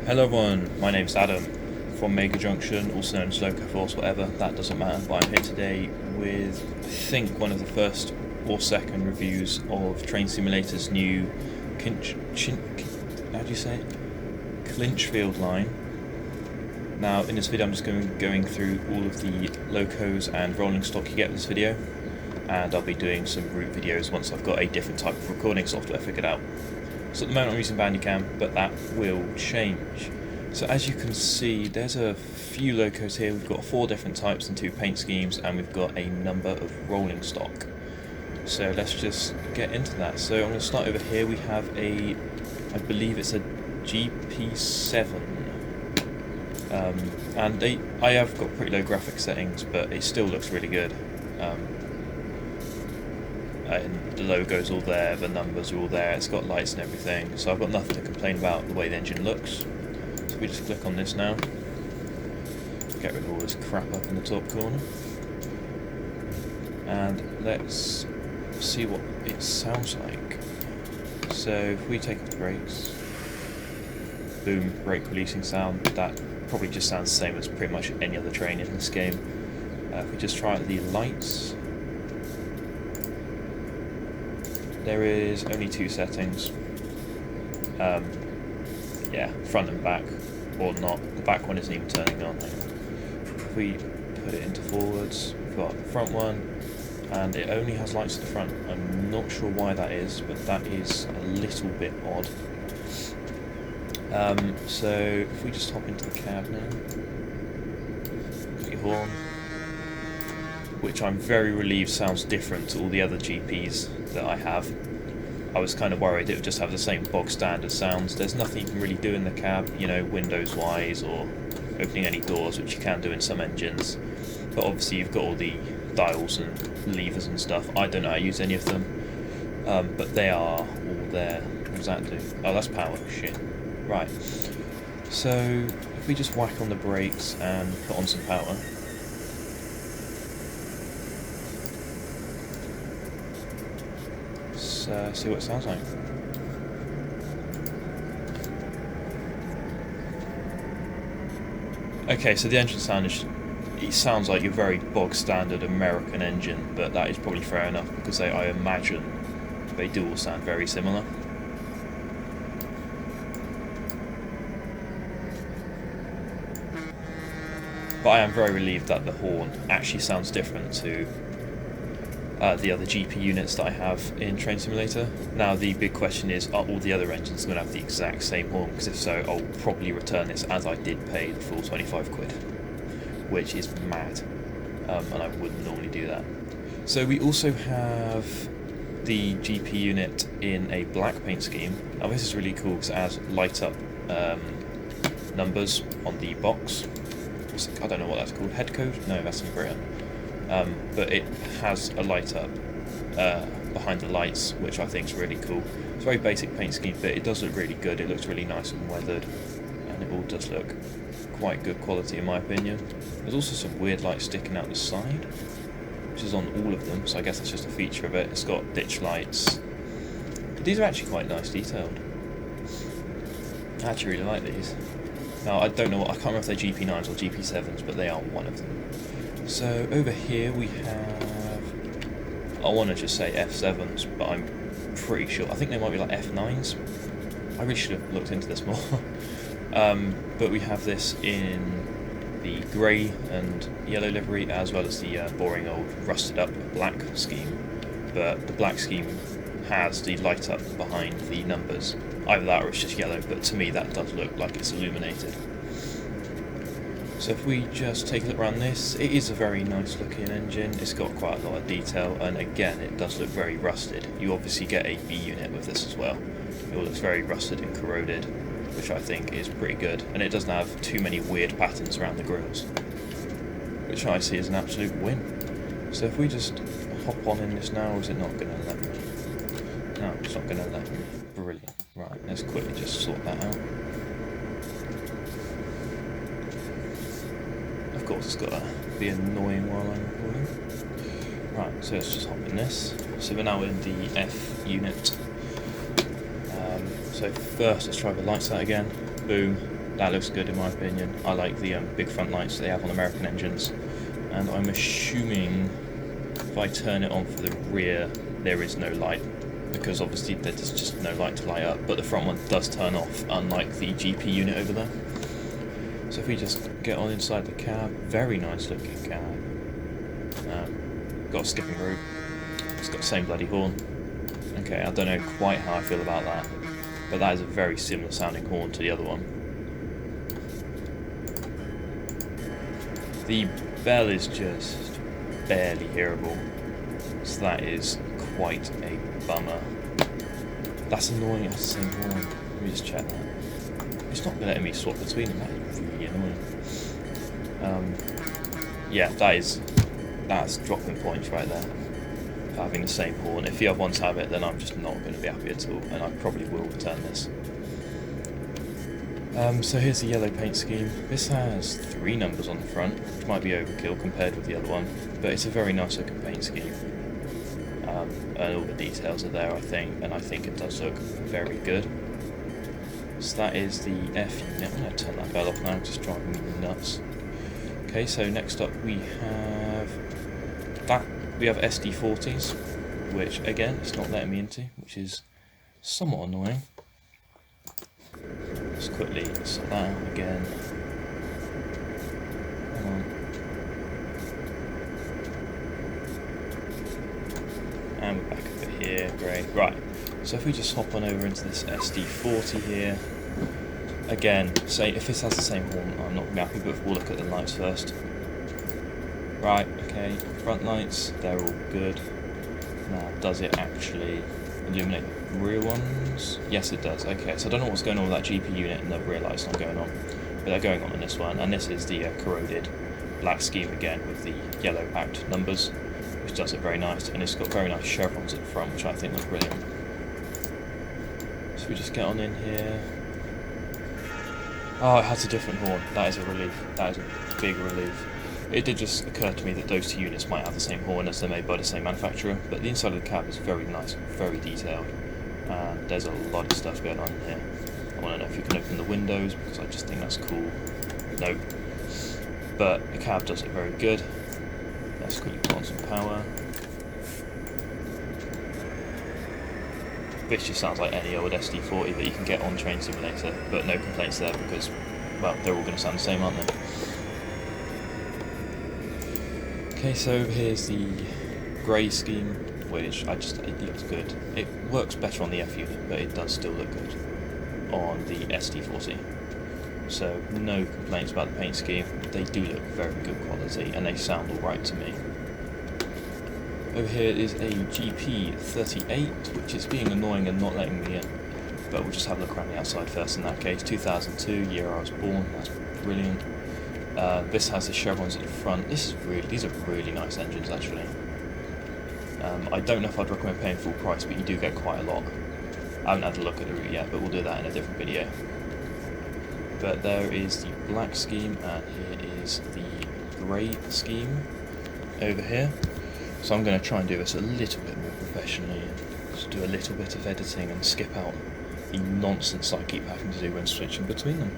Hello everyone, my name's Adam from Mega Junction, also known as Loco Force, whatever, that doesn't matter, but I'm here today with, I think, one of the first or second reviews of Train Simulator's new how do you say it? Clinchfield line. Now, in this video I'm just going through all of the locos and rolling stock you get with this video, and I'll be doing some route videos once I've got a different type of recording software figured out. So at the moment I'm using Bandicam, but that will change. So as you can see, there's a few locos here. We've got 4 different types and 2 paint schemes, and we've got a number of rolling stock. So let's just get into that. So I'm going to start over here. We have a, I believe it's a GP7. And I have got pretty low graphic settings, but it still looks really good. And the logo's all there, the numbers are all there, it's got lights and everything, so I've got nothing to complain about the way the engine looks. So we just click on this now, get rid of all this crap up in the top corner, and let's see what it sounds like. So if we take off the brakes, boom, brake releasing sound, that probably just sounds the same as pretty much any other train in this game. If we just try out the lights, there is only 2 settings, yeah, front and back, or not. The back one isn't even turning on. If we put it into forwards, we've got the front one, and it only has lights at the front. I'm not sure why that is, but that is a little bit odd. So if we just hop into the cab now, the horn, which I'm very relieved sounds different to all the other GPs that I have. I was kind of worried it would just have the same bog standard sounds. There's nothing you can really do in the cab, you know, windows wise or opening any doors, which you can do in some engines. But obviously you've got all the dials and levers and stuff. I don't know how to use any of them, but they are all there. What does that do? Oh, that's power. Shit. Right. So if we just whack on the brakes and put on some power. See what it sounds like. Okay, so the engine sound is, it sounds like your very bog standard American engine, but that is probably fair enough because I imagine they do all sound very similar. But I am very relieved that the horn actually sounds different to the other GP units that I have in Train Simulator. Now the big question is, are all the other engines going to have the exact same horn? Because if so, I'll probably return this as I did pay the full 25 quid, which is mad, and I wouldn't normally do that. So we also have the GP unit in a black paint scheme. Now this is really cool because it has light up numbers on the box. I don't know what that's called, head code? No, that's in Britain. But it has a light up behind the lights, which I think is really cool. It's a very basic paint scheme, but it does look really good. It looks really nice and weathered, and it all does look quite good quality in my opinion. There's also some weird lights sticking out the side, which is on all of them, so I guess that's just a feature of it. It's got ditch lights. But these are actually quite nice detailed. I actually really like these. Now I don't know, I can't remember if they're GP9s or GP7s, but they are one of them. So over here we have, I want to just say F7s, but I'm pretty sure, I think they might be like F9s. I really should have looked into this more. But we have this in the grey and yellow livery, as well as the boring old rusted up black scheme. But the black scheme has the light up behind the numbers. Either that or it's just yellow, but to me that does look like it's illuminated. So if we just take a look around this, it is a very nice looking engine. It's got quite a lot of detail, and again it does look very rusted. You obviously get a B unit with this as well. It all looks very rusted and corroded, which I think is pretty good, and it doesn't have too many weird patterns around the grills, which I see as an absolute win. So if we just hop on in this now, or is it not going to let me? No, it's not going to let me. Brilliant. Right, let's quickly just sort that out. Of course it's got to be annoying while I'm recording. Right, so let's just hop in this. So we're now in the F unit. So first let's try the lights out again. Boom. That looks good in my opinion. I like the big front lights they have on American engines, and I'm assuming if I turn it on for the rear, there is no light, because obviously there's just no light to light up, but the front one does turn off, unlike the GP unit over there. So if we just get on inside the cab, very nice looking cab. Got a skipping rope. It's got the same bloody horn. Okay, I don't know quite how I feel about that, but that is a very similar sounding horn to the other one. The bell is just barely hearable, so that is quite a bummer. That's annoying, it has the same horn. Let me just check that. It's not letting me swap between them, that's really annoying. Yeah, that's dropping points right there, for having the same horn. If the other ones have it, then I'm just not going to be happy at all, and I probably will return this. So here's the yellow paint scheme. This has 3 numbers on the front, which might be overkill compared with the other one, but it's a very nice looking paint scheme. And all the details are there, I think, and I think it does look very good. So that is the F unit. I'm going to turn that bell off now, it's just driving me nuts. Okay, so next up we have SD40s, which again it's not letting me into, which is somewhat annoying. Let's quickly sort that out again. Hang on. And we're back over here, great. Right, so if we just hop on over into this SD40 here, again, say if this has the same horn, I'm not happy, but we'll look at the lights first. Right, okay, front lights, they're all good. Now, does it actually illuminate the rear ones? Yes, it does. Okay, so I don't know what's going on with that GP unit and the rear lights not going on, but they're going on in this one, and this is the corroded black scheme again with the yellow backed numbers, which does it very nice, and it's got very nice chevrons at the front, which I think look brilliant. So we just get on in here. Oh, it has a different horn. That is a relief. That is a big relief. It did just occur to me that those 2 units might have the same horn as they're made by the same manufacturer, but the inside of the cab is very nice, very detailed, and there's a lot of stuff going on in here. I want to know if you can open the windows, because I just think that's cool. Nope. But the cab does it very good. Let's quickly put on some power. This just sounds like any old SD40 that you can get on Train Simulator, but no complaints there because, well, they're all going to sound the same, aren't they? Okay, so here's the grey scheme, which it looks good. It works better on the F unit, but it does still look good on the SD40. So no complaints about the paint scheme. They do look very good quality, and they sound alright to me. Over here is a GP38, which is being annoying and not letting me in, but we'll just have a look around the outside first in that case. 2002, year I was born, that's brilliant. This has the chevrons at the front. These are really nice engines actually. I don't know if I'd recommend paying full price, but you do get quite a lot. I haven't had a look at the route yet, but we'll do that in a different video. But there is the black scheme, and here is the grey scheme over here. So I'm going to try and do this a little bit more professionally, and just do a little bit of editing and skip out the nonsense I keep having to do when switching between them.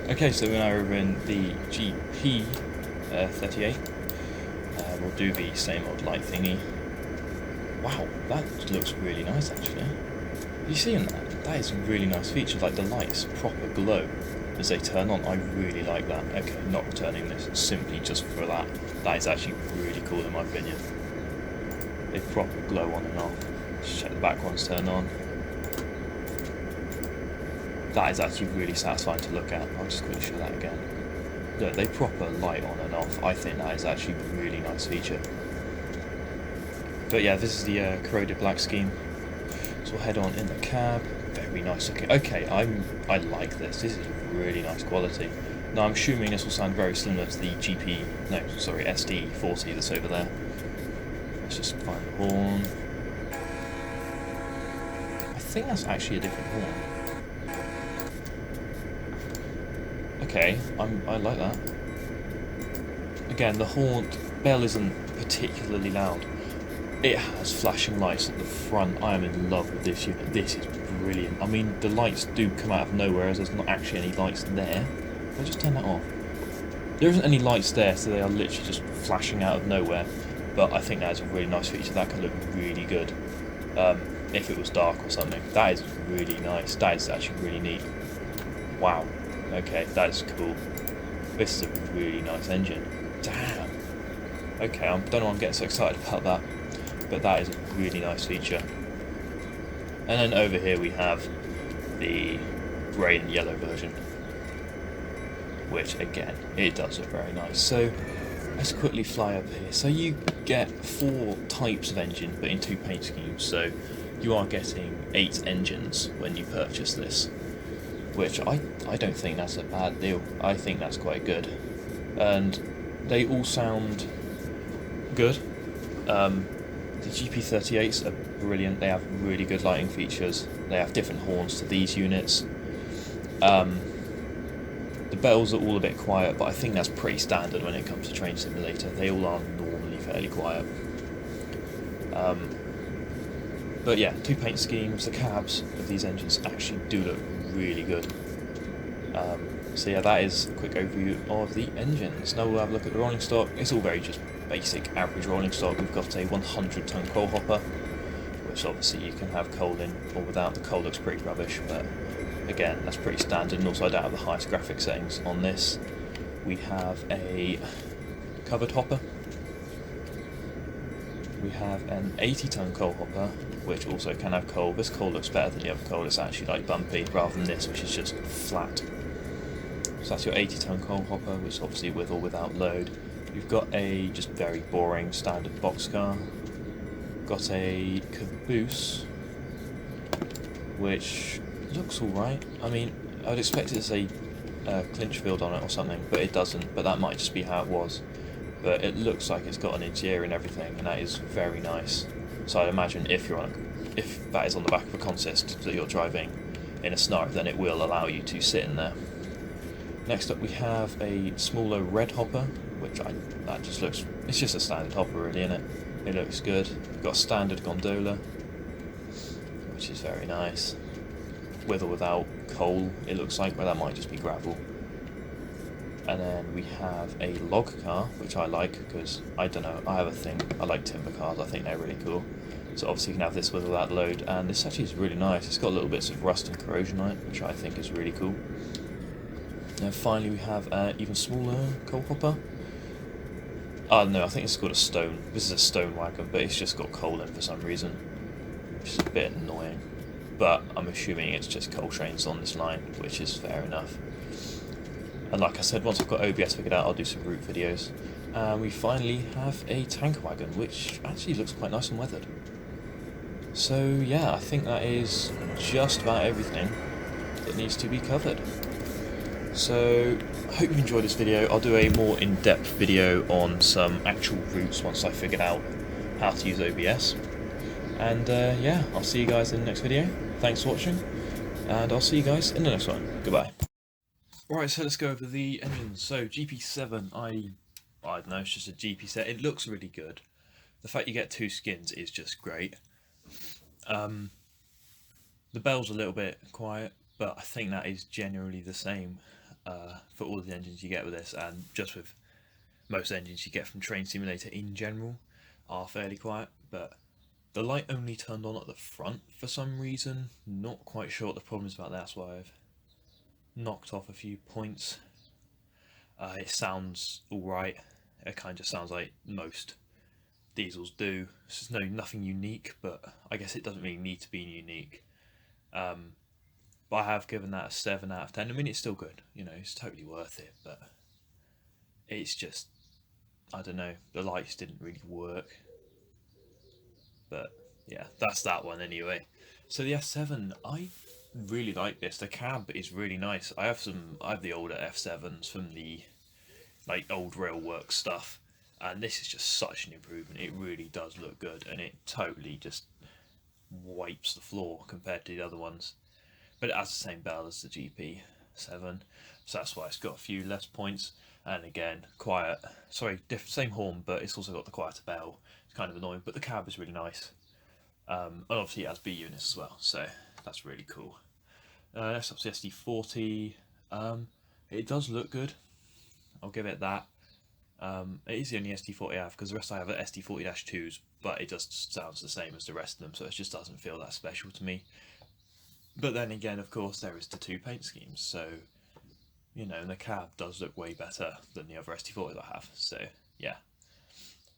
Okay, so we're now over in the GP38. We'll do the same old light thingy. Wow, that looks really nice actually. Have you seen that? That is a really nice feature, like the lights proper glow as they turn on. I really like that. Okay, not returning this simply just for that. That is actually really cool in my opinion. They proper glow on and off. Just check the back ones turn on. That is actually really satisfying to look at. I'll just quickly show that again. Look, they proper light on and off. I think that is actually a really nice feature. But yeah, this is the corroded black scheme. So we'll head on in the cab. Very nice looking. Okay, I like this. This is really nice quality. Now I'm assuming this will sound very similar to the SD40 that's over there. Let's just find the horn. I think that's actually a different horn. Okay, I like that. Again, the bell isn't particularly loud. It has flashing lights at the front. I am in love with this unit. This is brilliant. I mean, the lights do come out of nowhere as there's not actually any lights there. I'll just turn that off. There isn't any lights there, so they are literally just flashing out of nowhere. But I think that is a really nice feature. That could look really good if it was dark or something. That is really nice. That is actually really neat. Wow. Okay, that is cool. This is a really nice engine. Damn. Okay, I don't know why I'm getting so excited about that, but that is a really nice feature. And then over here we have the grey and yellow version, which again, it does look very nice. So let's quickly fly up here. So you get 4 types of engine, but in 2 paint schemes. So you are getting 8 engines when you purchase this, which I don't think that's a bad deal. I think that's quite good. And they all sound good. The GP38s are brilliant. They have really good lighting features. They have different horns to these units. The bells are all a bit quiet, but I think that's pretty standard when it comes to Train Simulator. They all are normally fairly quiet. But yeah, 2 paint schemes. The cabs of these engines actually do look really good. So yeah, that is a quick overview of the engines. Now we'll have a look at the rolling stock. It's all very just basic, average rolling stock. We've got a 100-ton coal hopper, which obviously you can have coal in or without. The coal looks pretty rubbish, but again, that's pretty standard. And also I don't have the highest graphic settings on this. We have a covered hopper. We have an 80-ton coal hopper, which also can have coal. This coal looks better than the other coal. It's actually like bumpy rather than this, which is just flat. So that's your 80-ton coal hopper, which is obviously with or without load. You've got a just very boring standard boxcar. Got a caboose, which looks alright. I mean, I'd expect it to say Clinchfield on it or something, but it doesn't. But that might just be how it was. But it looks like it's got an interior and everything, and that is very nice. So I'd imagine if that is on the back of a consist that you're driving in a scenario, then it will allow you to sit in there. Next up we have a smaller red hopper, which that just looks, it's just a standard hopper really, isn't it? It looks good. We've got a standard gondola, which is very nice. With or without coal, it looks like, but that might just be gravel. And then we have a log car, which I like because, I don't know, I have a thing, I like timber cars, I think they're really cool. So obviously you can have this with or without load, and this actually is really nice. It's got little bits of rust and corrosion on it, which I think is really cool. And finally we have an even smaller coal hopper. Oh no, I think it's called a stone. This is a stone wagon, but it's just got coal in for some reason, which is a bit annoying. But I'm assuming it's just coal trains on this line, which is fair enough. And like I said, once I've got OBS figured out, I'll do some route videos. We finally have a tanker wagon, which actually looks quite nice and weathered. So yeah, I think that is just about everything that needs to be covered. So I hope you enjoyed this video. I'll do a more in-depth video on some actual routes once I figured out how to use OBS. And yeah, I'll see you guys in the next video. Thanks for watching, and I'll see you guys in the next one. Goodbye. Alright, so let's go over the engines. So GP7, I don't know, it's just a GP set. It looks really good. The fact you get 2 skins is just great. The bell's a little bit quiet, but I think that is generally the same for all the engines you get with this, and just with most engines you get from Train Simulator in general are fairly quiet. But the light only turned on at the front for some reason. Not quite sure what the problem is about that. That's why I've knocked off a few points. It sounds alright. It kind of just sounds like most diesels do. There's nothing unique, but I guess it doesn't really need to be unique. But I have given that a 7 out of 10. I mean, it's still good, you know, it's totally worth it, but it's just, I don't know, the lights didn't really work. But yeah, that's that one anyway. So the F7, I really like this. The cab is really nice. I have the older F7s from the like old railwork stuff, and this is just such an improvement. It really does look good, and it totally just wipes the floor compared to the other ones. But it has the same bell as the GP7, so that's why it's got a few less points. And again, quiet. Sorry, same horn, but it's also got the quieter bell. It's kind of annoying, but the cab is really nice. And obviously it has B units as well, so That's really cool. Next up's the SD40. It does look good. I'll give it that. It is the only SD40 I have, because the rest I have are SD40-2s, but it just sounds the same as the rest of them, so it just doesn't feel that special to me. But then again, of course, there is the 2 paint schemes, so, you know, the cab does look way better than the other SD40s I have, so yeah.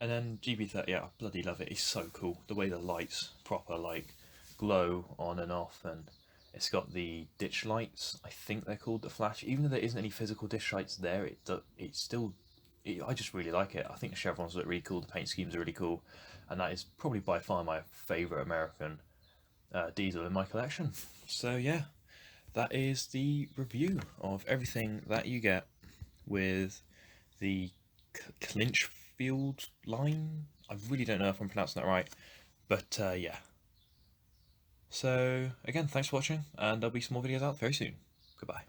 And then GB30, yeah, I bloody love it. It's so cool. The way the lights proper like glow on and off, and it's got the ditch lights. I think they're called the flash. Even though there isn't any physical ditch lights there, I just really like it. I think the chevrons look really cool. The paint schemes are really cool, and that is probably by far my favourite American diesel in my collection. So yeah, that is the review of everything that you get with the Clinchfield line. I really don't know if I'm pronouncing that right, but yeah. So again, thanks for watching, and there'll be some more videos out very soon. Goodbye.